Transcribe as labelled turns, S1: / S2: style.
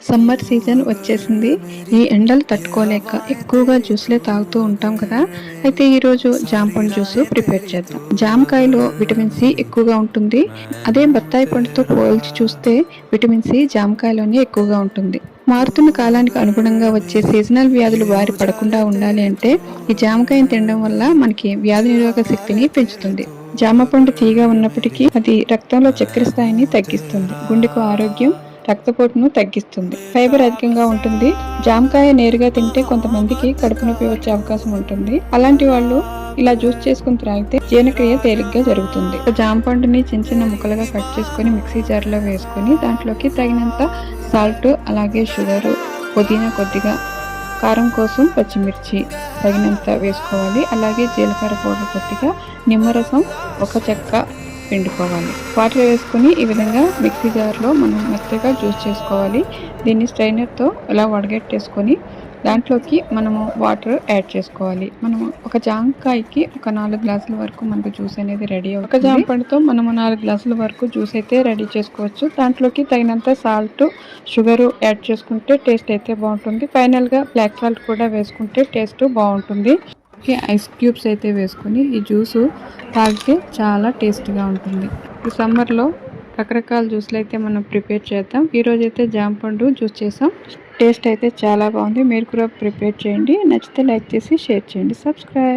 S1: Summer season వచ్చేసింది. ఈ ఎండలు తట్టుకోలేక ఎక్కువగా జ్యూస్‌లే తాగుతూ ఉంటాం కదా! అయితే ఈరోజు జామ పండు జ్యూసు ప్రిపేర్ చేద్దాం. జామకాయలో విటమిన్ సి ఎక్కువగా ఉంటుంది. అదే బత్తాయి పండుతో పోల్చి చూస్తే విటమిన్ సి జామకాయలోనే ఎక్కువగా ఉంటుంది. మారుతున్న కాలానికి అనుగుణంగా వచ్చే సీజనల్ వ్యాధులు బారి పడకుండా ఉండాలి అంటే ఈ జామకాయను తినడం వల్ల మనకి వ్యాధి నిరోధక శక్తిని పెంచుతుంది. జామ పండు తీయగా ఉన్నప్పటికీ అది రక్తంలో చక్కెర స్థాయిని తగ్గిస్తుంది. గుండెకు ఆరోగ్యం, రక్తపోటును తగ్గిస్తుంది. ఫైబర్ అధికంగా ఉంటుంది. జామకాయ నేరుగా తింటే కొంతమందికి కడుపు నొప్పి వచ్చే అవకాశం ఉంటుంది. అలాంటి వాళ్ళు ఇలా జ్యూస్ చేసుకుని త్రాగితే జీర్ణక్రియ తేలిగ్గా జరుగుతుంది. జామ పండుని చిన్న చిన్న ముక్కలుగా కట్ చేసుకొని మిక్సీ జార్లో వేసుకొని దాంట్లోకి తగినంత సాల్ట్, అలాగే షుగరు, పుదీనా కొద్దిగా, కారం కోసం పచ్చిమిర్చి తగినంత వేసుకోవాలి. అలాగే జీలకర్ర పౌడర్ కొద్దిగా, నిమ్మరసం ఒక చెక్క పిండుకోవాలి. వాటర్ వేసుకొని ఈ విధంగా మిక్సీ జార్లో మనం మెత్తగా జ్యూస్ చేసుకోవాలి. దీన్ని స్ట్రైనర్తో ఇలా వడగట్టేసుకొని దాంట్లోకి మనము వాటర్ యాడ్ చేసుకోవాలి. మనం ఒక జామకాయకి ఒక 4 గ్లాసుల వరకు మనకు జ్యూస్ అనేది రెడీ అవుతుంది. ఒక జామ పండుతో మనము 4 గ్లాసుల వరకు జ్యూస్ అయితే రెడీ చేసుకోవచ్చు. దాంట్లోకి తగినంత సాల్ట్, షుగరు యాడ్ చేసుకుంటే టేస్ట్ అయితే బాగుంటుంది. ఫైనల్గా బ్లాక్ సాల్ట్ కూడా వేసుకుంటే టేస్ట్ బాగుంటుంది. ఐస్ క్యూబ్స్ అయితే వేసుకొని ఈ జ్యూసు తాగితే చాలా టేస్ట్గా ఉంటుంది. ఈ సమ్మర్లో రకరకాల జ్యూస్లు అయితే మనం ప్రిపేర్ చేద్దాం. ఈరోజు అయితే జామ పండు జ్యూస్ చేసాం. టేస్ట్ అయితే చాలా బాగుంది. మీరు కూడా ప్రిపేర్ చేయండి. నచ్చితే లైక్ చేసి షేర్ చేయండి. సబ్స్క్రైబ్.